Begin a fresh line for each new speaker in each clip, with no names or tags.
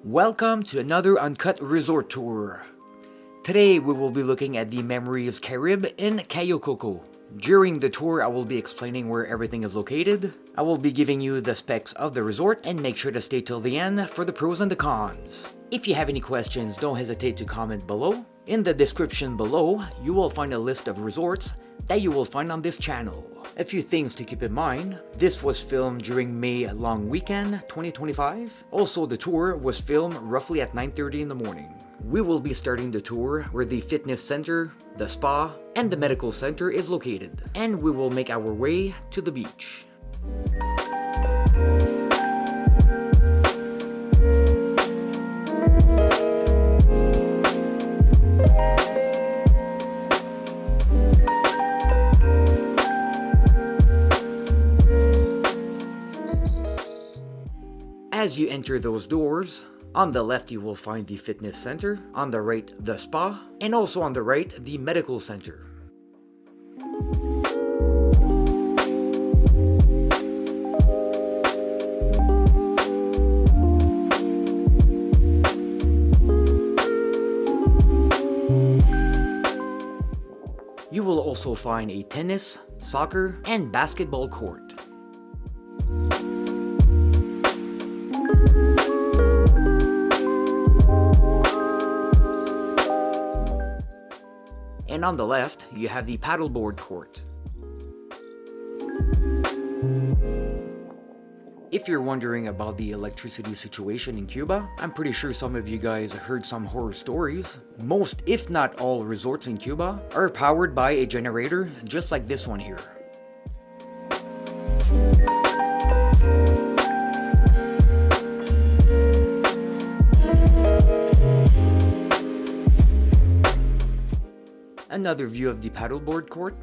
Welcome to another Uncut Resort Tour. Today we will be looking at the Memories Caribe in Cayo. During the tour I will be explaining where everything is located. I will be giving you the specs of the resort and make sure to stay till the end for the pros and the cons. If you have any questions, don't hesitate to comment below. In the description below, you will find a list of resorts that you will find on this channel. A few things to keep in mind. This was filmed during May long weekend 2025. Also, the tour was filmed roughly at 9:30 in the morning. We will be starting the tour where the fitness center, the spa, and the medical center is located. And we will make our way to the beach. As you enter those doors, on the left you will find the fitness center, on the right the spa, and also on the right the medical center. You will also find a tennis, soccer, and basketball court. And on the left, you have the paddleboard court. If you're wondering about the electricity situation in Cuba, I'm pretty sure some of you guys heard some horror stories. Most, if not all, resorts in Cuba are powered by a generator just like this one here. Another view of the paddleboard court.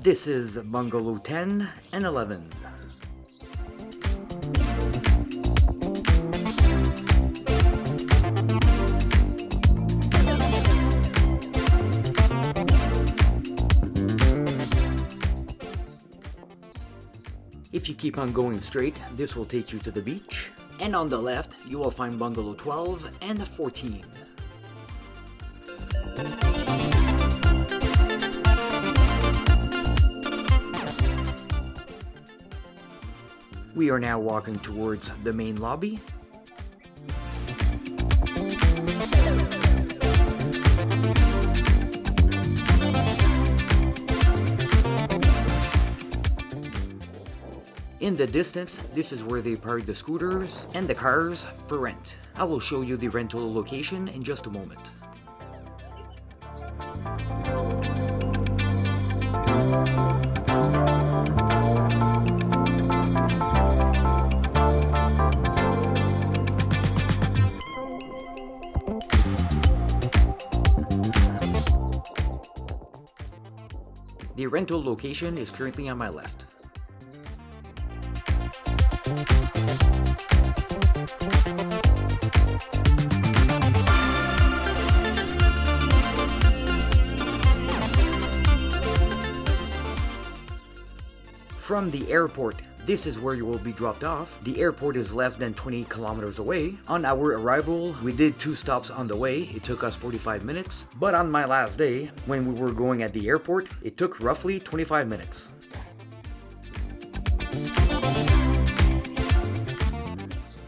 This is bungalow 10 and 11. If you keep on going straight, this will take you to the beach. And on the left, you will find bungalow 12 and 14. We are now walking towards the main lobby. In the distance, this is where they park the scooters and the cars for rent. I will show you the rental location in just a moment. The rental location is currently on my left. From the airport, this is where you will be dropped off. The airport is less than 20 kilometers away. On our arrival, we did 2 stops on the way. It took us 45 minutes. But on my last day, when we were going at the airport, it took roughly 25 minutes.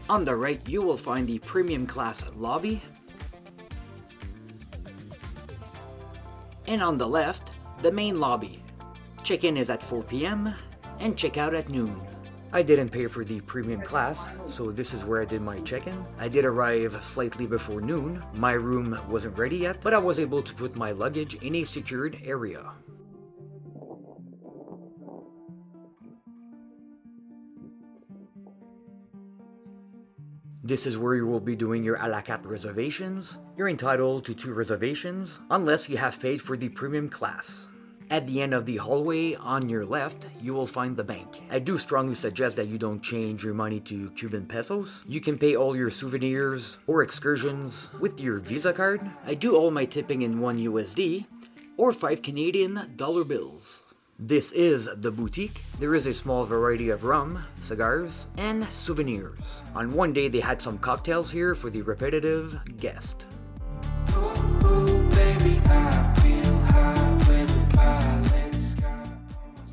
On the right, you will find the premium class lobby. And on the left, the main lobby. Check-in is at 4 p.m. and check out at noon. I didn't pay for the premium class, so this is where I did my check-in. I did arrive slightly before noon. My room wasn't ready yet, but I was able to put my luggage in a secured area. This is where you will be doing your a la carte reservations. You're entitled to 2 reservations, unless you have paid for the premium class. At the end of the hallway, on your left, you will find the bank. I do strongly suggest that you don't change your money to Cuban pesos. You can pay all your souvenirs or excursions with your Visa card. I do all my tipping in 1 USD or 5 Canadian dollar bills. This is the boutique. There is a small variety of rum, cigars, and souvenirs. On one day, they had some cocktails here for the repetitive guest.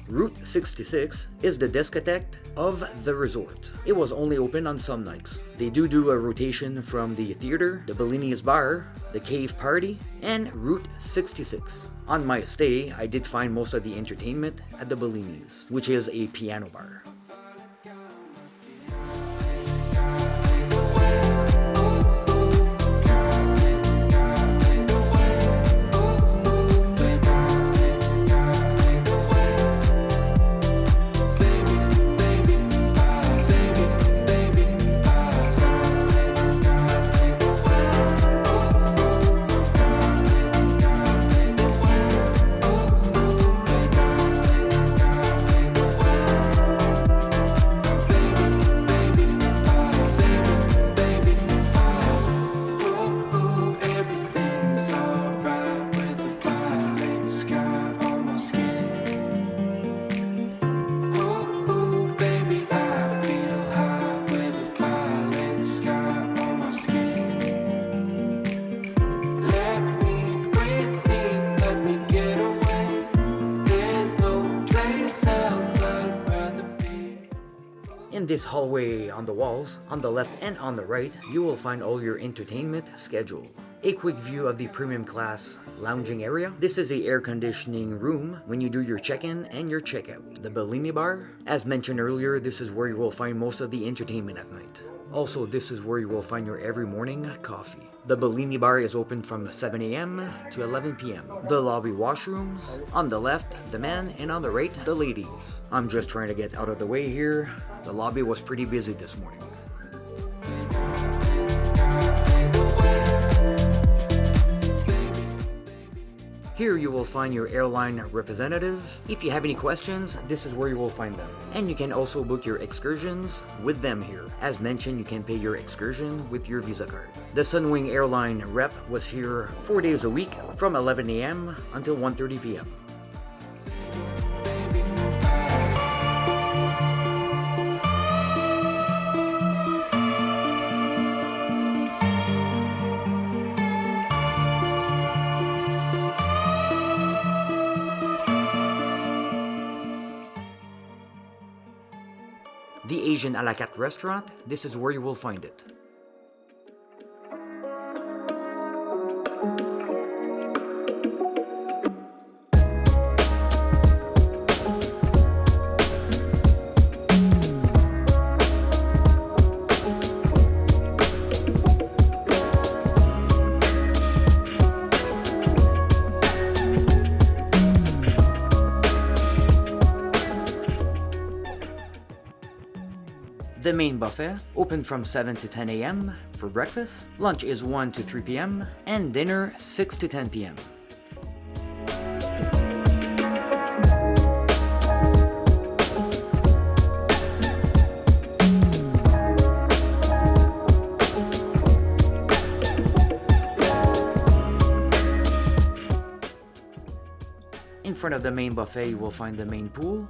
Route 66 is the discotheque of the resort. It was only open on some nights. They do a rotation from the theater, the Bellini's bar, the cave party, and Route 66. On my stay, I did find most of the entertainment at the Bellini's, which is a piano bar. In this hallway on the walls, on the left and on the right, you will find all your entertainment schedule. A quick view of the premium class lounging area. This is a air conditioning room when you do your check-in and your check-out. The Bellini bar. As mentioned earlier, this is where you will find most of the entertainment at night. Also, this is where you will find your every morning coffee. The Bellini bar is open from 7 a.m. to 11 p.m. The lobby washrooms. On the left, the men, and on the right, the ladies. I'm just trying to get out of the way here. The lobby was pretty busy this morning. Here you will find your airline representative. If you have any questions, this is where you will find them. And you can also book your excursions with them here. As mentioned, you can pay your excursion with your Visa card. The Sunwing airline rep was here 4 days a week from 11 a.m. until 1:30 p.m. The Asian a la carte restaurant, this is where you will find it. The main buffet, open from 7 to 10 a.m. for breakfast, lunch is 1 to 3 p.m., and dinner 6 to 10 p.m. In front of the main buffet, you will find the main pool.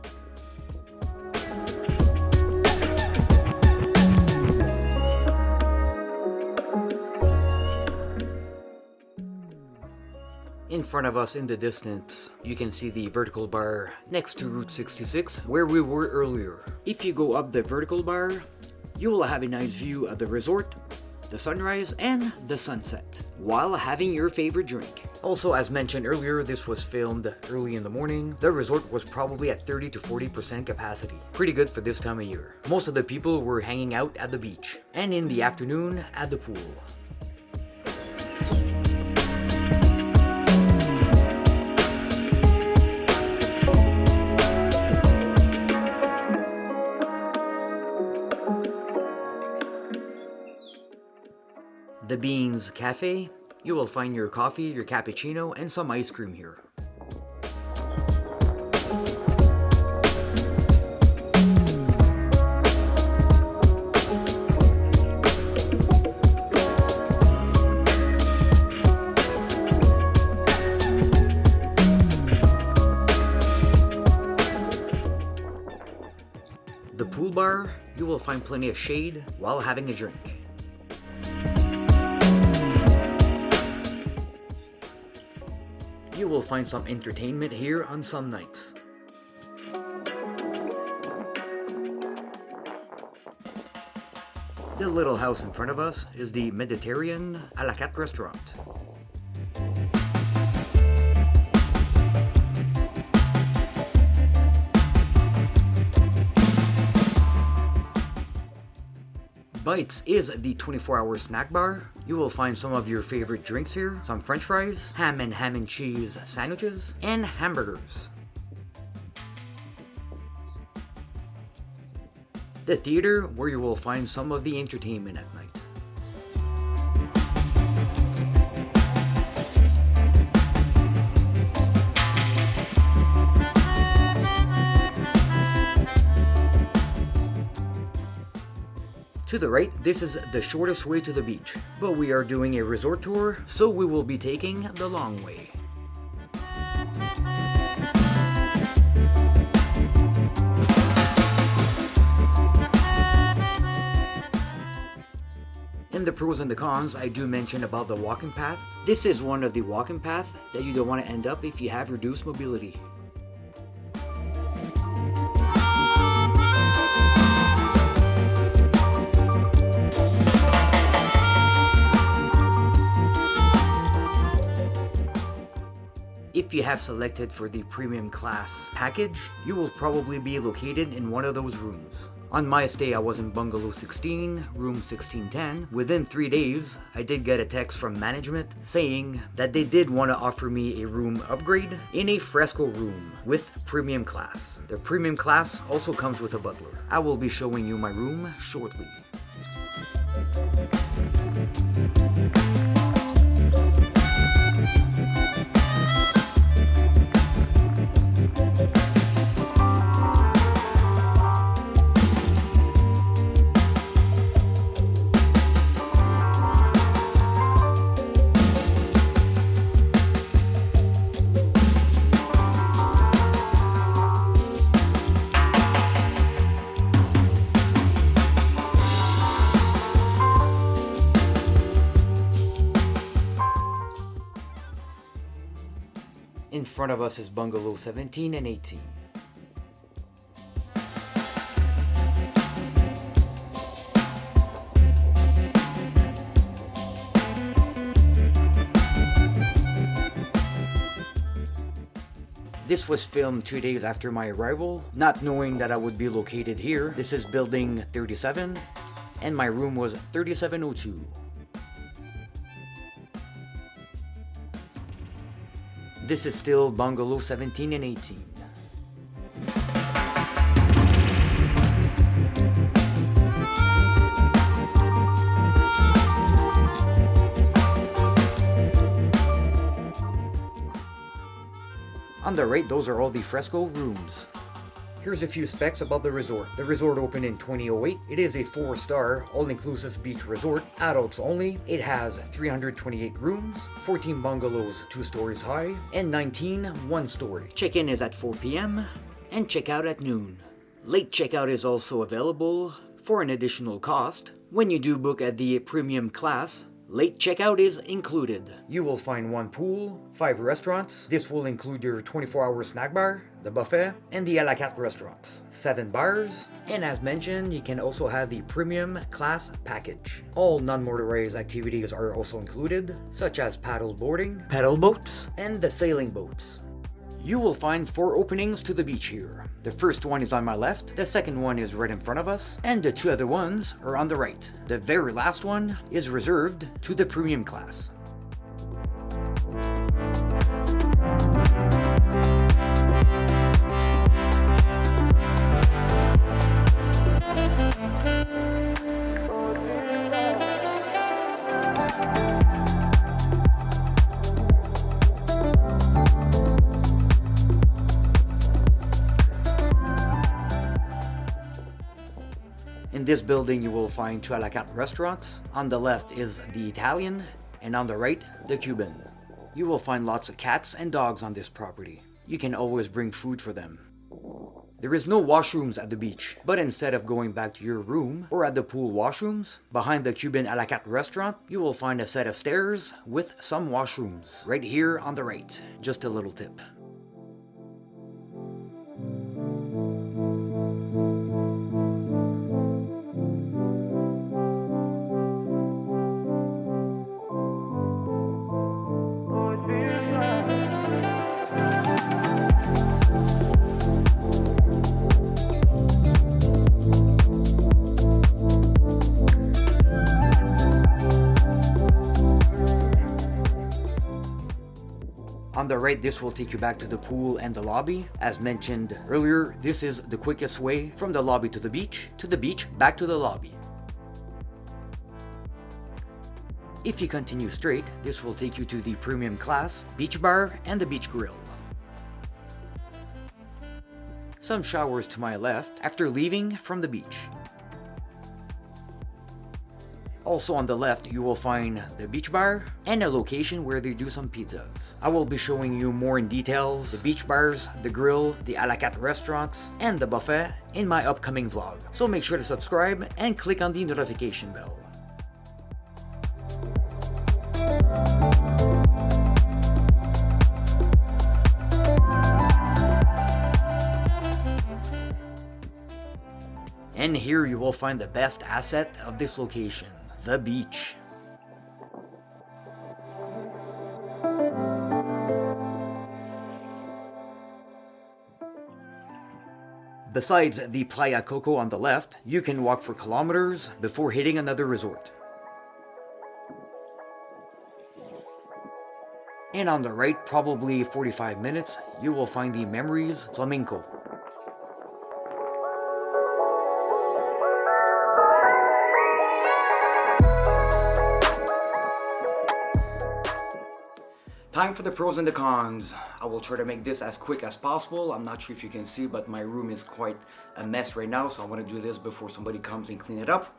In front of us in the distance, you can see the vertical bar next to Route 66, where we were earlier. If you go up the vertical bar, you will have a nice view of the resort, the sunrise, and the sunset, while having your favorite drink. Also, as mentioned earlier, this was filmed early in the morning. The resort was probably at 30 to 40% capacity. Pretty good for this time of year. Most of the people were hanging out at the beach, and in the afternoon at the pool. The Beans Cafe. You will find your coffee, your cappuccino, and some ice cream here. The pool bar, you will find plenty of shade while having a drink. You will find some entertainment here on some nights. The little house in front of us is the Mediterranean à la carte restaurant. Bites is the 24-hour snack bar. You will find some of your favorite drinks here, some french fries, ham and cheese sandwiches, and hamburgers. The theater, where you will find some of the entertainment at night. To the right, this is the shortest way to the beach, but we are doing a resort tour, so we will be taking the long way. In the pros and the cons, I do mention about the walking path. This is one of the walking paths that you don't want to end up if you have reduced mobility. If you have selected for the premium class package, you will probably be located in one of those rooms. On my stay, I was in bungalow 16, room 1610. Within 3 days, I did get a text from management saying that they did want to offer me a room upgrade in a fresco room with premium class. The premium class also comes with a butler. I will be showing you my room shortly. In front of us is bungalow 17 and 18. This was filmed 2 days after my arrival, not knowing that I would be located here. This is building 37, and my room was 3702. This is still bungalow 17 and 18. On the right, those are all the fresco rooms. Here's a few specs about the resort. The resort opened in 2008. It is a 4-star, all-inclusive beach resort, adults only. It has 328 rooms, 14 bungalows 2 stories high, and 19 1-story. Check-in is at 4 p.m. and check-out at noon. Late checkout is also available for an additional cost. When you do book at the premium class, late checkout is included. You will find 1 pool, 5 restaurants. This will include your 24-hour snack bar, the buffet, and the a la carte restaurants. 7 bars, and as mentioned, you can also have the premium class package. All non-motorized activities are also included, such as paddle boarding, paddle boats, and the sailing boats. You will find 4 openings to the beach here. The first one is on my left, the second one is right in front of us, and the 2 other ones are on the right. The very last one is reserved to the premium class. In this building you will find two a la carte restaurants. On the left is the Italian, and on the right, the Cuban. You will find lots of cats and dogs on this property. You can always bring food for them. There is no washrooms at the beach, but instead of going back to your room or at the pool washrooms, behind the Cuban a la carte restaurant, you will find a set of stairs with some washrooms right here on the right. Just a little tip. On the right, this will take you back to the pool and the lobby. As mentioned earlier, this is the quickest way from the lobby to the beach, back to the lobby. If you continue straight, this will take you to the premium class, beach bar, and the beach grill. Some showers to my left after leaving from the beach. Also on the left, you will find the beach bar and a location where they do some pizzas. I will be showing you more in details, the beach bars, the grill, the a la carte restaurants, and the buffet in my upcoming vlog. So make sure to subscribe and click on the notification bell. And here you will find the best asset of this location. The beach. Besides the Playa Coco on the left, you can walk for kilometers before hitting another resort. And on the right, probably 45 minutes, you will find the Memories Flamenco. Time for the pros and the cons. I will try to make this as quick as possible. I'm not sure if you can see, but my room is quite a mess right now, so I want to do this before somebody comes and clean it up.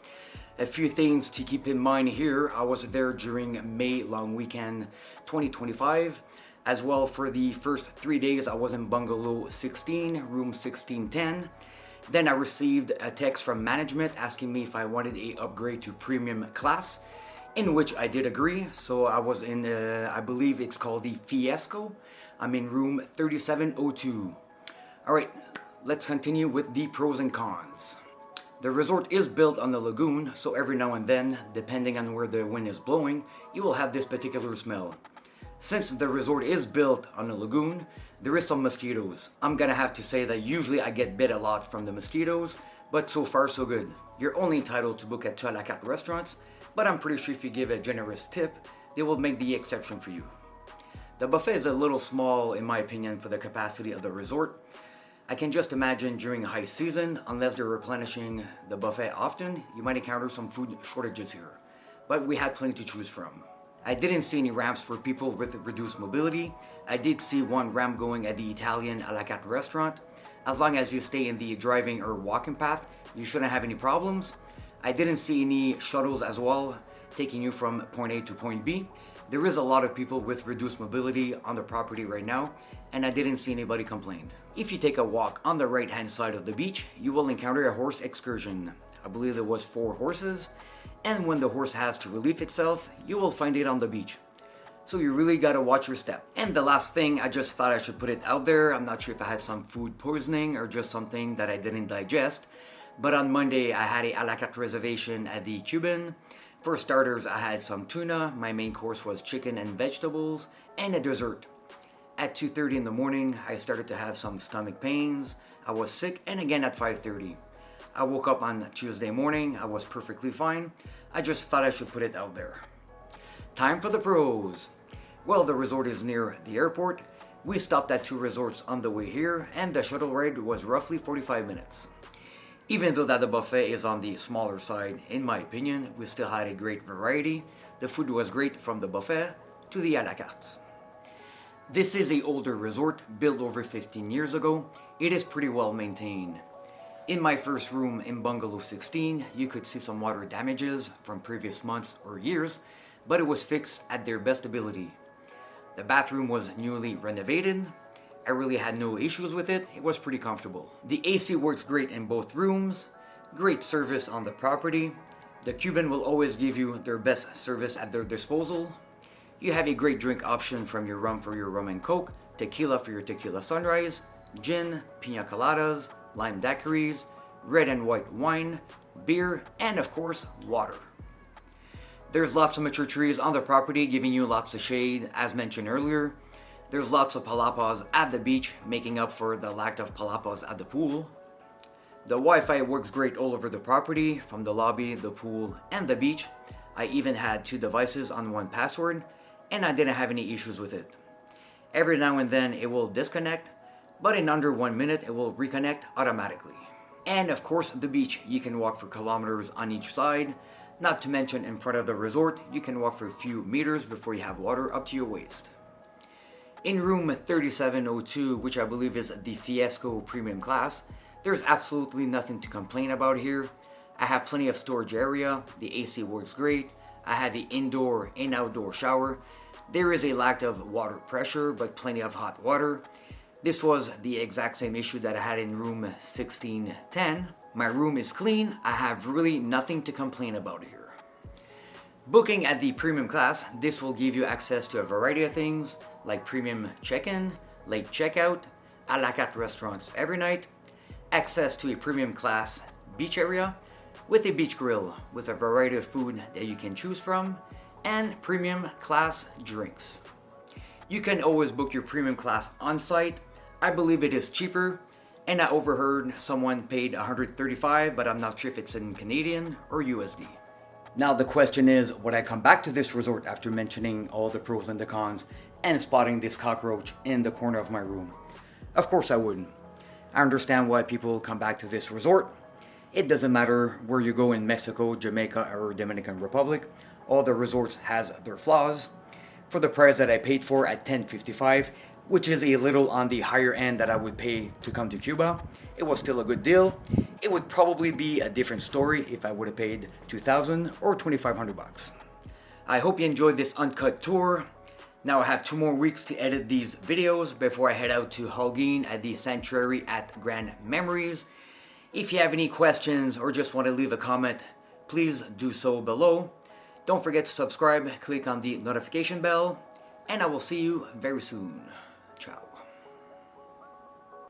A few things to keep in mind here. I was there during May long weekend 2025. As well, for the first 3 days, I was in bungalow 16, room 1610. Then I received a text from management asking me if I wanted a upgrade to premium class, in which I did agree. So I was in, I believe it's called the Fiesco. I'm in room 3702. All right, let's continue with the pros and cons. The resort is built on the lagoon, so every now and then, depending on where the wind is blowing, you will have this particular smell. Since the resort is built on a lagoon, there is some mosquitoes. I'm gonna have to say that usually I get bit a lot from the mosquitoes, but so far so good. You're only entitled to book at 2 a la carte restaurants, but I'm pretty sure if you give a generous tip, they will make the exception for you. The buffet is a little small in my opinion for the capacity of the resort. I can just imagine during high season, unless they're replenishing the buffet often, you might encounter some food shortages here. But we had plenty to choose from. I didn't see any ramps for people with reduced mobility. I did see one ramp going at the Italian a la carte restaurant. As long as you stay in the driving or walking path, you shouldn't have any problems. I didn't see any shuttles as well, taking you from point A to point B. There is a lot of people with reduced mobility on the property right now, and I didn't see anybody complain. If you take a walk on the right hand side of the beach, you will encounter a horse excursion. I believe there was 4 horses, and when the horse has to relieve itself, you will find it on the beach. So you really gotta watch your step. And the last thing, I just thought I should put it out there. I'm not sure if I had some food poisoning or just something that I didn't digest. But on Monday, I had a la carte reservation at the Cuban. For starters, I had some tuna. My main course was chicken and vegetables, and a dessert. At 2:30 in the morning, I started to have some stomach pains. I was sick, and again at 5:30. I woke up on Tuesday morning. I was perfectly fine. I just thought I should put it out there. Time for the pros. Well, the resort is near the airport. We stopped at 2 resorts on the way here, and the shuttle ride was roughly 45 minutes. Even though that the buffet is on the smaller side, in my opinion, we still had a great variety. The food was great from the buffet to the a la carte. This is an older resort, built over 15 years ago. It is pretty well maintained. In my first room in bungalow 16, you could see some water damages from previous months or years, but it was fixed at their best ability. The bathroom was newly renovated. I really had no issues with it. It was pretty comfortable. The AC works great in both rooms. Great service on the property. The Cuban will always give you their best service at their disposal. You have a great drink option from your rum for your rum and coke, tequila for your tequila sunrise, gin, pina coladas, lime daiquiris, red and white wine, beer, and of course, water. There's lots of mature trees on the property giving you lots of shade, as mentioned earlier. There's lots of palapas at the beach, making up for the lack of palapas at the pool. The Wi-Fi works great all over the property, from the lobby, the pool, and the beach. I even had 2 devices on 1 password, and I didn't have any issues with it. Every now and then it will disconnect, but in under 1 minute it will reconnect automatically. And of course, the beach, you can walk for kilometers on each side. Not to mention, in front of the resort, you can walk for a few meters before you have water up to your waist. In room 3702, which I believe is the Fiesco Premium Class, there's absolutely nothing to complain about here. I have plenty of storage area, the AC works great, I have the indoor and outdoor shower. There is a lack of water pressure, but plenty of hot water. This was the exact same issue that I had in room 1610. My room is clean, I have really nothing to complain about here. Booking at the premium class, this will give you access to a variety of things like premium check-in, late checkout, a la carte restaurants every night, access to a premium class beach area with a beach grill with a variety of food that you can choose from, and premium class drinks. You can always book your premium class on site. I believe it is cheaper, and I overheard someone paid $135, but I'm not sure if it's in Canadian or USD. Now the question is, would I come back to this resort after mentioning all the pros and the cons and spotting this cockroach in the corner of my room? Of course I wouldn't. I understand why people come back to this resort. It doesn't matter where you go in Mexico, Jamaica, or Dominican Republic. All the resorts has their flaws. For the price that I paid for at $10.55, which is a little on the higher end that I would pay to come to Cuba, it was still a good deal. It would probably be a different story if I would have paid $2,000 or $2,500. I hope you enjoyed this uncut tour. Now I have 2 more weeks to edit these videos before I head out to Holguin at the Santuary at Grand Memories. If you have any questions or just want to leave a comment, please do so below. Don't forget to subscribe, click on the notification bell, and I will see you very soon. Ciao.